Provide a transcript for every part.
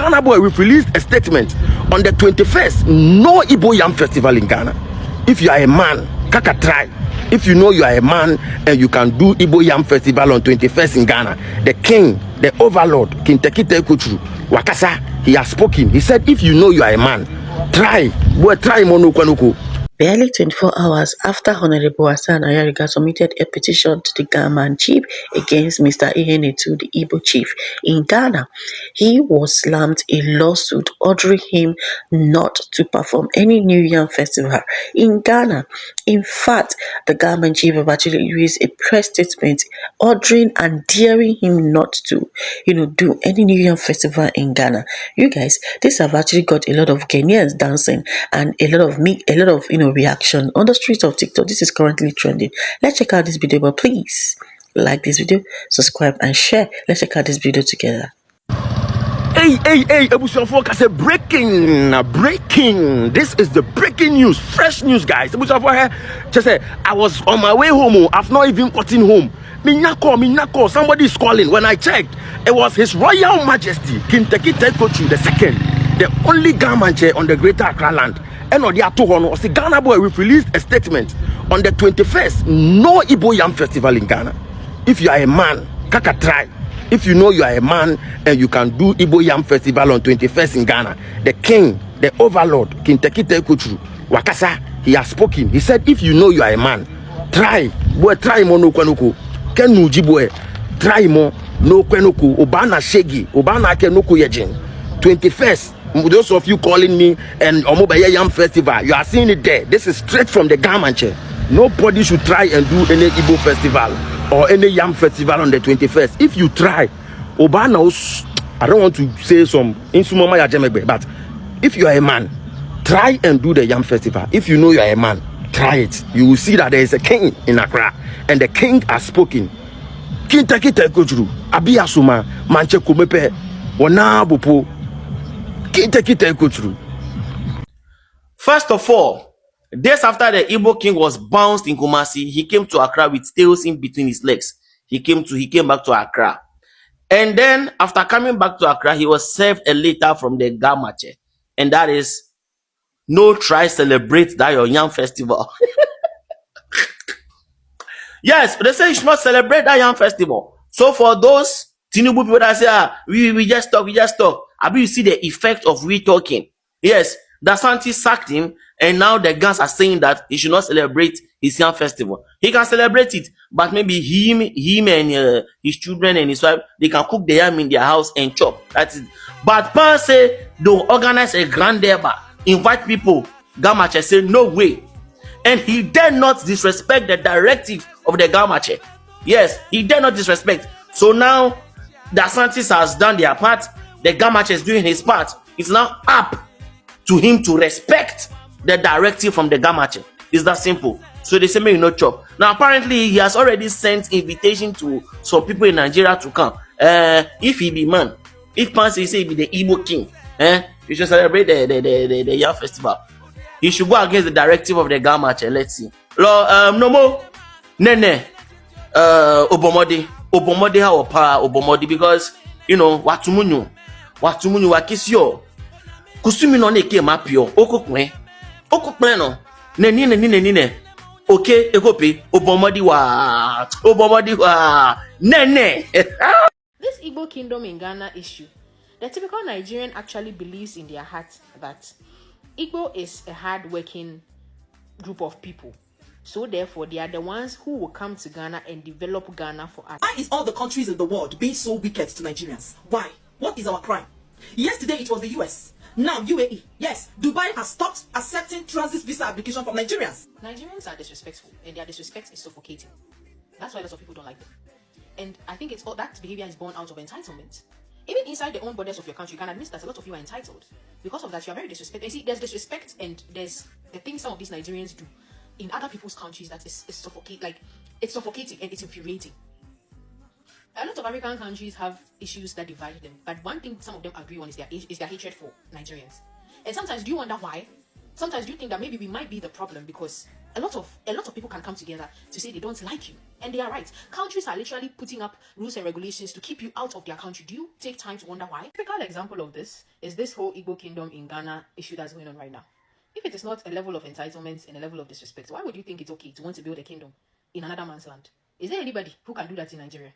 Ghana boy, we've released a statement on the 21st. No Igbo Yam Festival in Ghana. If you are a man, kaka try. If you know you are a man and you can do Igbo Yam Festival on 21st in Ghana, the king, the overlord, King Tekite Kuchuru, Wakasa, he has spoken. He said, if you know you are a man, try. Boy, try monokwanuko. Barely 24 hours after Honorable Hassan Ayariga submitted a petition to the Ghana chief against Mr. Ihenetu, the Igbo chief in Ghana, he was slammed a lawsuit ordering him not to perform any New Yam festival in Ghana. In fact, the Ghana chief have actually released a press statement ordering and daring him not to, do any New Yam festival in Ghana. You guys, this have actually got a lot of Ghanaians dancing and a lot of reaction on the streets of TikTok. This is currently trending. Let's check out this video, but please like this video, subscribe and share. Let's check out this video together. Hey, Ebusiafo Kase, breaking. This is the breaking news, fresh news, guys. Ebusiafo, just say I was on my way home. I've not even gotten home. Minyako, somebody is calling. When I checked, it was His Royal Majesty King Tekite Kochu II, the only Gamanche on the Greater Accra land. And on the Atohono, the Ghana boy, we've released a statement on the 21st. No Igbo Yam Festival in Ghana. If you are a man, kaka try. If you know you are a man and you can do Igbo Yam Festival on 21st in Ghana, the king, the overlord, King Tekite Kuchuru, Wakasa, he has spoken. He said, if you know you are a man, try. Boy, try mo no kwanuko. Ken nuji boy, try mo no kwanuko. Obana shegi, obana ke no kuyejin. 21st. Those of you calling me and Omobaya Yam Festival, you are seeing it there. This is straight from the Gamanche. Nobody should try and do any Igbo festival or any Yam festival on the 21st. If you try, Obana, I don't want to say some insumama yajemebe, but if you are a man, try and do the Yam festival. If you know you are a man, try it. You will see that there is a king in Accra, and the king has spoken. King Tekite Kochuru, Abiyasuma, Manche Kumepe, Wanabupo. First of all, days after the Igbo king was bounced in Kumasi, he came to Accra with tails in between his legs. He came back to Accra. And then after coming back to Accra, he was served a letter from the Gamache. And that is, no try celebrate that your Yam festival. Yes, they say you should not celebrate that Yam festival. So for those Tinubu people that say, we just talk. I mean, you see the effect of we talking. Yes, Dasanti sacked him, and now the guns are saying that he should not celebrate his Yam festival. He can celebrate it, but maybe him and his children and his wife, they can cook the yam in their house and chop. That's it. But Pan say don't organize a grand derby, invite people. Gamache say no way, and he dare not disrespect the directive of the Gamache. Yes, he dare not disrespect. So now the Asantis has done their part. The Gamache is doing his part. It's now up to him to respect the directive from the Gamache. It's that simple. So they say, may you not chop. Now, apparently, he has already sent invitation to some people in Nigeria to come. If he be man, if Pansy say he be the Igbo king, you should celebrate the Yam festival. He should go against the directive of the Gamache. Let's see. No more. Nene. Obomodi ha opa Obomodi, because watumunyu wakisio kusumi no neke mapio okokwe no nene okay ekope Obomodi wa nene. This Igbo kingdom in Ghana issue, the typical Nigerian actually believes in their heart that Igbo is a hard-working group of people. So therefore, they are the ones who will come to Ghana and develop Ghana for us. Why is all the countries in the world being so wicked to Nigerians? Why? What is our crime? Yesterday it was the US. Now UAE. Yes, Dubai has stopped accepting transit visa application from Nigerians. Nigerians are disrespectful, and their disrespect is suffocating. That's why lots of people don't like them. And I think it's all that behavior is born out of entitlement. Even inside the own borders of your country, you can admit that a lot of you are entitled. Because of that, you are very disrespectful. And see, there's disrespect and there's the things some of these Nigerians do in other people's countries that is it's suffocating and it's infuriating. A lot of African countries have issues that divide them, but one thing some of them agree on is their hatred for Nigerians. And sometimes do you wonder why? sometimes you think that maybe we might be the problem because a lot of people can come together to say they don't like you, and they are right. Countries are literally putting up rules and regulations to keep you out of their country. Do you take time to wonder why? A typical example of this is this whole Igbo kingdom in Ghana issue that's going on right now. If it is not a level of entitlement and a level of disrespect, why would you think it's okay to want to build a kingdom in another man's land? Is there anybody who can do that in Nigeria?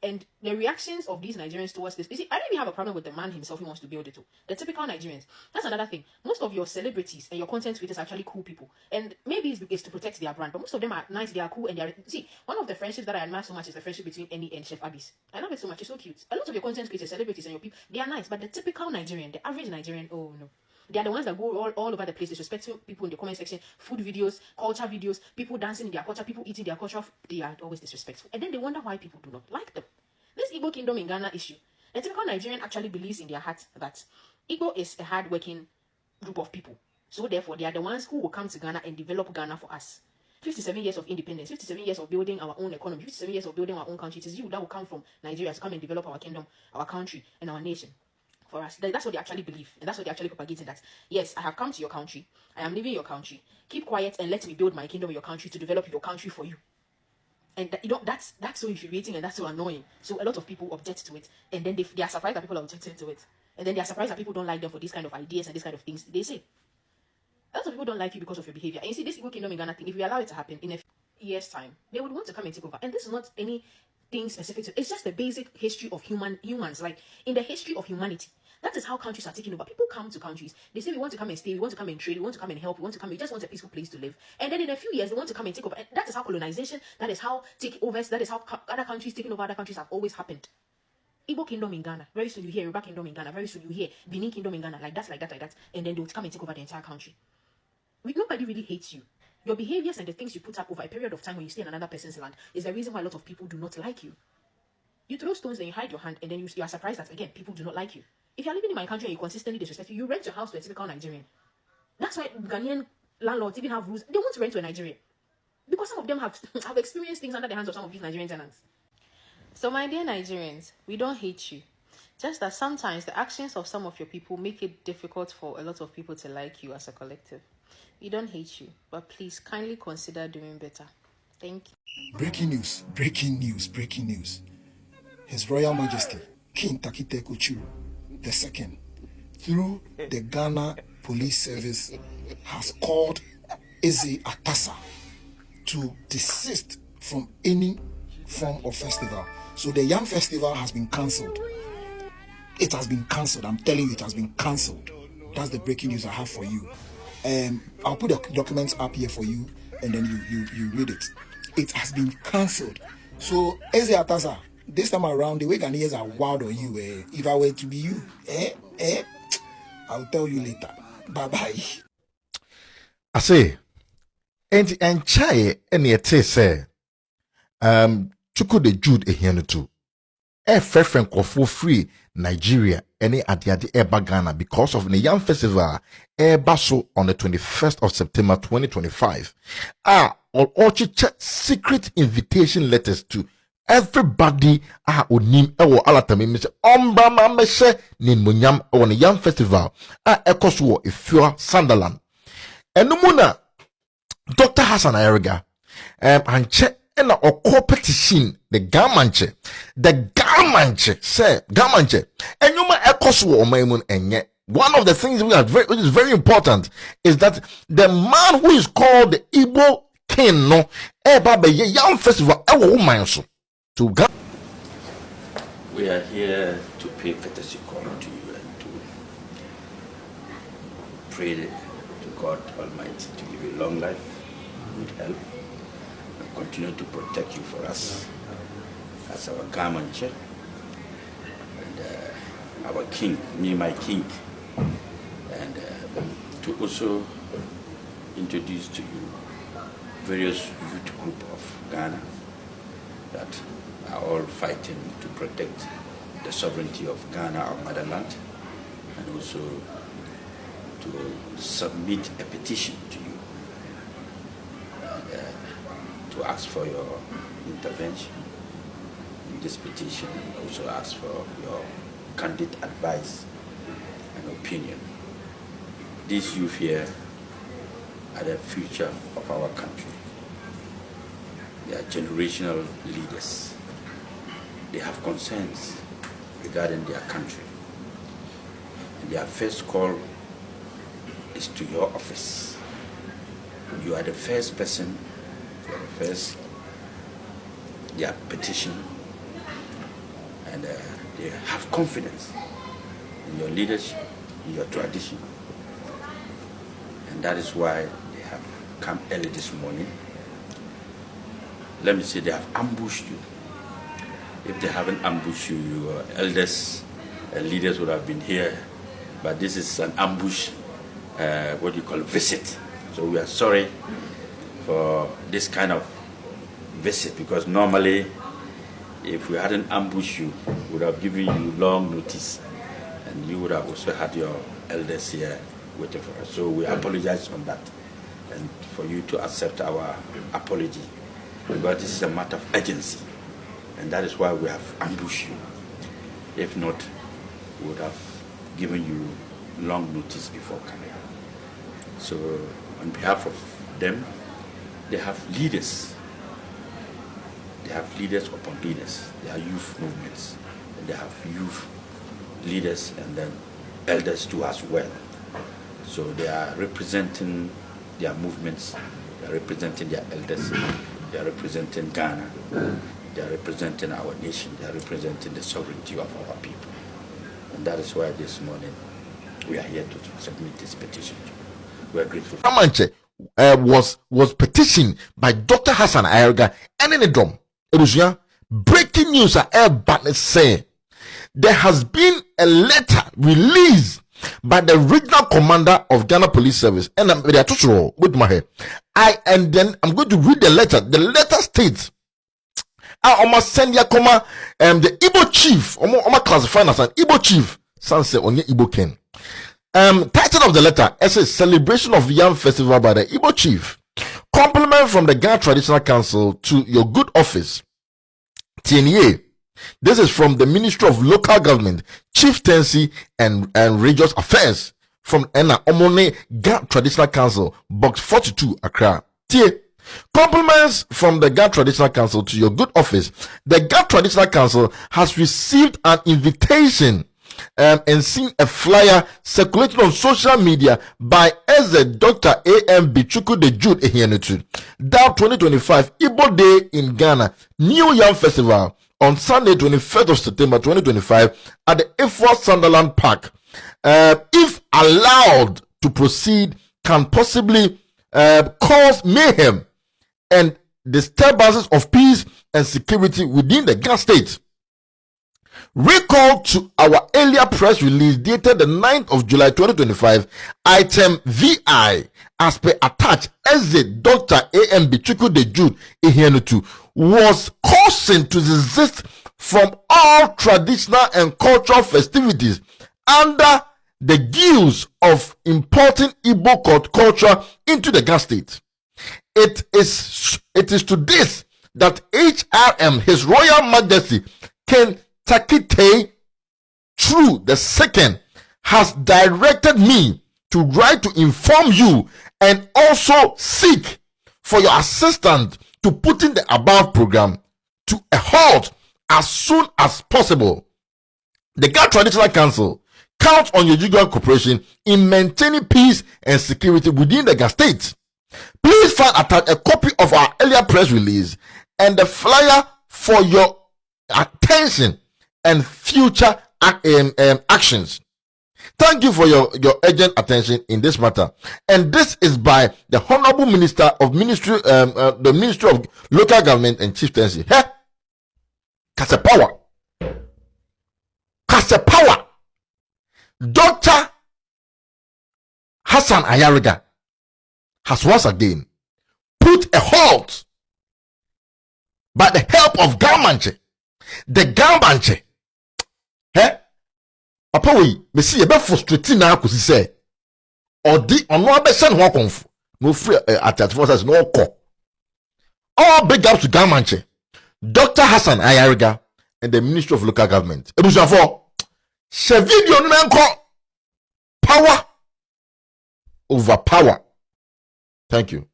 And the reactions of these Nigerians towards this, you see, I don't even have a problem with the man himself who wants to build it too. The typical Nigerians. That's another thing. Most of your celebrities and your content creators are actually cool people. And maybe it's to protect their brand, but most of them are nice, they are cool, and they are... See, one of the friendships that I admire so much is the friendship between Annie and Chef Abis. I love it so much. It's so cute. A lot of your content creators, celebrities, and your people, they are nice, but the typical Nigerian, the average Nigerian, oh no. They are the ones that go all over the place, disrespecting people in the comment section, food videos, culture videos, people dancing in their culture, people eating their culture. They are always disrespectful. And then they wonder why people do not like them. This Igbo kingdom in Ghana issue, the typical Nigerian actually believes in their heart that Igbo is a hard-working group of people. So therefore, they are the ones who will come to Ghana and develop Ghana for us. 57 years of independence, 57 years of building our own economy, 57 years of building our own country. It is you that will come from Nigeria to come and develop our kingdom, our country, and our nation. For us, that's what they actually believe, and that's what they actually propagating. That yes, I have come to your country, I am leaving your country. Keep quiet and let me build my kingdom in your country to develop your country for you. And that's so infuriating and that's so annoying. So a lot of people object to it, and then they are surprised that people are objecting to it, and then they are surprised that people don't like them for these kind of ideas and these kind of things. They say a lot of people don't like you because of your behavior. And you see, this Igbo kingdom in Ghana thing, if we allow it to happen in a few years' time, they would want to come and take over. And this is not anything specific to, it's just the basic history of humans. Like in the history of humanity, that is how countries are taking over. People come to countries, they say we want to come and stay, we want to come and trade, we want to come and help, we just want a peaceful place to live. And then in a few years, they want to come and take over. And that is how colonization, that is how takeovers, that is how other countries taking over other countries have always happened. Igbo kingdom in Ghana, very soon you hear Yoruba kingdom in Ghana, very soon you hear Benin kingdom in Ghana, like that, and then they would come and take over the entire country. Nobody really hates you. Your behaviors and the things you put up over a period of time when you stay in another person's land is the reason why a lot of people do not like you. You throw stones and you hide your hand, and then you are surprised that, again, people do not like you. If you're living in my country and you consistently disrespect you rent your house to a typical Nigerian. That's why Ghanaian landlords even have rules. They want to rent to a Nigerian. Because some of them have experienced things under the hands of some of these Nigerian tenants. So my dear Nigerians, we don't hate you. Just that sometimes the actions of some of your people make it difficult for a lot of people to like you as a collective. We don't hate you, but please kindly consider doing better. Thank you. Breaking news, breaking news, breaking news. His Royal Majesty, King Takite Kochuru II, through the Ghana Police Service, has called Eze Atasa to desist from any form of festival. So the Yam Festival has been cancelled. It has been cancelled. I'm telling you, it has been cancelled. That's the breaking news I have for you. I'll put the documents up here for you, and then you read it. It has been cancelled. So Eze Atasa, this time around, the way Ghanaians are wild on you, if I were to be you, I'll tell you later. Bye-bye. I say, and chai any say, chuku de Jude ehiano too. Friend for free Nigeria any adiadi Ghana because of the Yam Festival Baso on the 21st of September 2025. Or secret invitation letters to everybody onim ewo alatami me ombra ma me hye ni munyam ewo ne Yam Festival ekoso Efua Sunderland enu na Dr. Hassan Ayariga anche na petition the gamanche say gamanche enyuma ekoso o maimun enye. One of the things which is very important is that the man who is called the Igbo king no be Yam Festival ewo woman so to God. We are here to pay courtesy call to you and to pray to God Almighty to give you long life, good health, and continue to protect you for us as our government and our king, me, my king, and to also introduce to you various youth group of Ghana that are all fighting to protect the sovereignty of Ghana, our motherland, and also to submit a petition to you and, to ask for your intervention in this petition, and also ask for your candid advice and opinion. these youth here are the future of our country. They are generational leaders. They have concerns regarding their country. And their first call is to your office. You are the first person, you are the first, their petition, and they have confidence in your leadership, in your tradition. And that is why they have come early this morning. Let me say they have ambushed you. If they haven't ambushed you, your elders and leaders would have been here. But this is an ambush, what you call visit. So we are sorry for this kind of visit, because normally if we hadn't ambushed you, we would have given you long notice, and you would have also had your elders here waiting for us. So we apologize on that, and for you to accept our apology, because this is a matter of urgency, and that is why we have ambushed you. If not, we would have given you long notice before coming. So on behalf of them, they have leaders. They have leaders upon leaders. They are youth movements. And they have youth leaders and then elders too as well. So they are representing their movements. They are representing their elders. They are representing Ghana. They are representing our nation. They are representing the sovereignty of our people. And that is why this morning we are here to submit this petition. We are grateful. Gamanche was petitioned by Dr. Hassan Ayarga and in the drum. Breaking news are saying there has been a letter released by the regional commander of Ghana Police Service, and they are touching with my hair. And then I'm going to read the letter. The letter states, I almost send ya comma the Igbo chief, almost classified as an Igbo chief, Sanse on your Igbo ken. Title of the letter is a celebration of Yam Festival by the Igbo chief. Compliment from the Ghana Traditional Council to your good office. TNA. This is from the Ministry of Local Government, Chieftaincy and Religious Affairs from Ena Omone Ghana Traditional Council, Box 42, Accra. Tie. Compliments from the Ghana Traditional Council to your good office. The Ghana Traditional Council has received an invitation and seen a flyer circulated on social media by Dr. A.M. Bichuku de Jude Ehienetu. That 2025 Igbo Day in Ghana, New Yam Festival on Sunday, 21st of September 2025 at the Ifwa Sunderland Park. If allowed to proceed, can possibly cause mayhem and disturbances of peace and security within the Ghana state. Recall to our earlier press release dated the 9th of July 2025, item VI, as per attached, Dr. A.M. Bichuku de Jude Ehienetu was cautioned to desist from all traditional and cultural festivities under the guise of importing Igbo culture into the Ghana state. It is to this that HRM, His Royal Majesty King Takite through the second has directed me to write to inform you and also seek for your assistance to putting the above program to a halt as soon as possible. The Ghana Traditional Council counts on your usual cooperation in maintaining peace and security within the Ghana state. Please find attached a copy of our earlier press release and the flyer for your attention and future actions. Thank you for your urgent attention in this matter. And this is by the Honorable Minister of the Ministry of Local Government and Chieftaincy. Hey, Kase power. Dr. Hassan Ayariga has once again put a halt by the help of Gamanche. The Gamanche. Hey, Papa, we see a bit frustrating now because he said, or the on no person who conf no free at that forces no call. All big ups to Gamanche, Dr. Hassan Ayariga, and the Ministry of Local Government. It was for share video no power overpower. Thank you.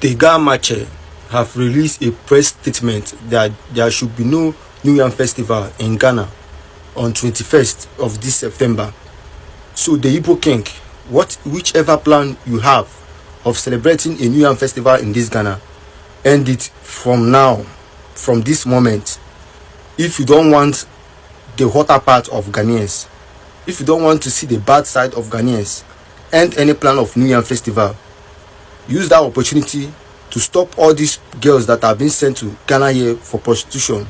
The Gamache have released a press statement that there should be no New Yam Festival in Ghana on 21st of this September. So the Igbo King, whichever plan you have of celebrating a New Yam Festival in this Ghana, end it from now, from this moment. If you don't want the hotter part of Ghanaians, if you don't want to see the bad side of Ghanaians, end any plan of New Yam Festival. Use that opportunity to stop all these girls that are being sent to Ghana here for prostitution.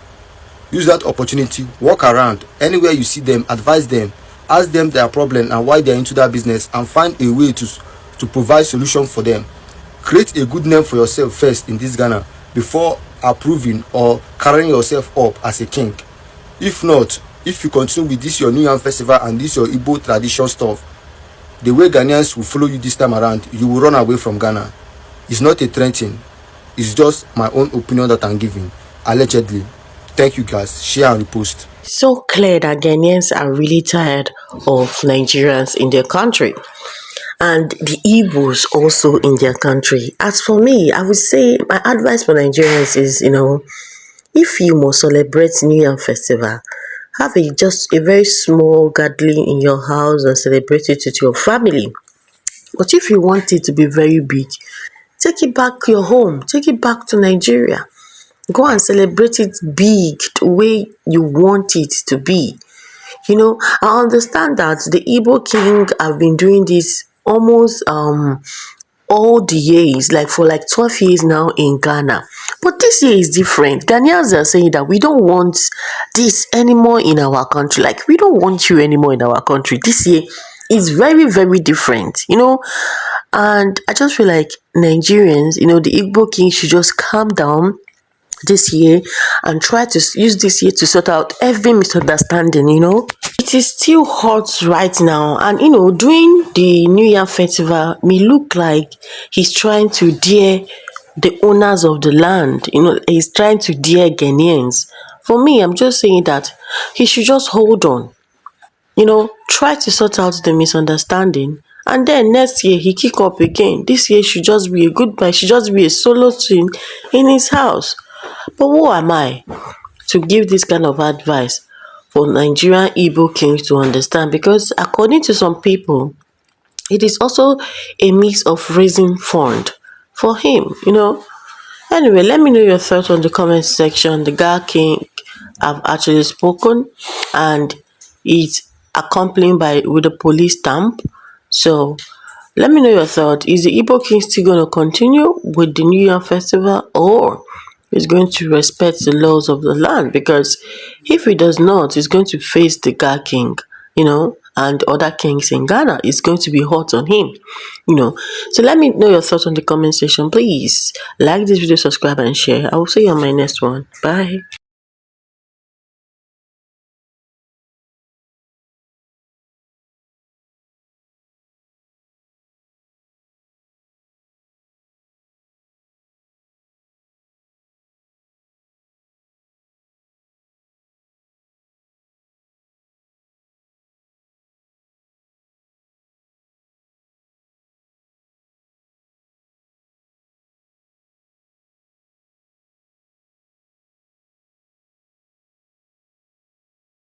Use that opportunity, walk around, anywhere you see them, advise them, ask them their problem and why they're into that business, and find a way to provide solution for them. Create a good name for yourself first in this Ghana before approving or carrying yourself up as a king. If not, if you continue with this your New Yam Festival and this your Igbo tradition stuff, the way Ghanaians will follow you this time around, you will run away from Ghana. It's not a trend thing. It's just my own opinion that I'm giving, allegedly. Thank you guys. Share and repost. So clear that Ghanaians are really tired of Nigerians in their country, and the Igbos also in their country. As for me, I would say my advice for Nigerians is, if you must celebrate New Year Festival, have just a very small gathering in your house and celebrate it with your family. But if you want it to be very big, take it back to your home, take it back to Nigeria. Go and celebrate it big the way you want it to be. I understand that the Igbo king have been doing this almost all the years, like for 12 years now in Ghana. But this year is different. Ghanaians are saying that we don't want this anymore in our country. Like, we don't want you anymore in our country. This year is very, very different, And I just feel like Nigerians, the Igbo king should just calm down this year and try to use this year to sort out every misunderstanding. It is still hot right now, and during the New Year festival may look like he's trying to dare the owners of the land. He's trying to dare Ghanaians. For me, I'm just saying that he should just hold on, try to sort out the misunderstanding, and then next year he kick up again. This year should just be a goodbye, should just be a solo thing in his house. But who am I to give this kind of advice for Nigerian Igbo kings to understand? Because according to some people, it is also a mix of raising fund for him. Anyway, let me know your thoughts on the comment section. The Ga King have actually spoken, and it's accompanied with a police stamp. So let me know your thoughts. Is the Igbo king still going to continue with the New Year festival, or is going to respect the laws of the land? Because if he does not, he's going to face the Ga king, and other kings in Ghana. It's going to be hot on him, So let me know your thoughts on the comment section. Please like this video, subscribe and share. I will see you on my next one. Bye.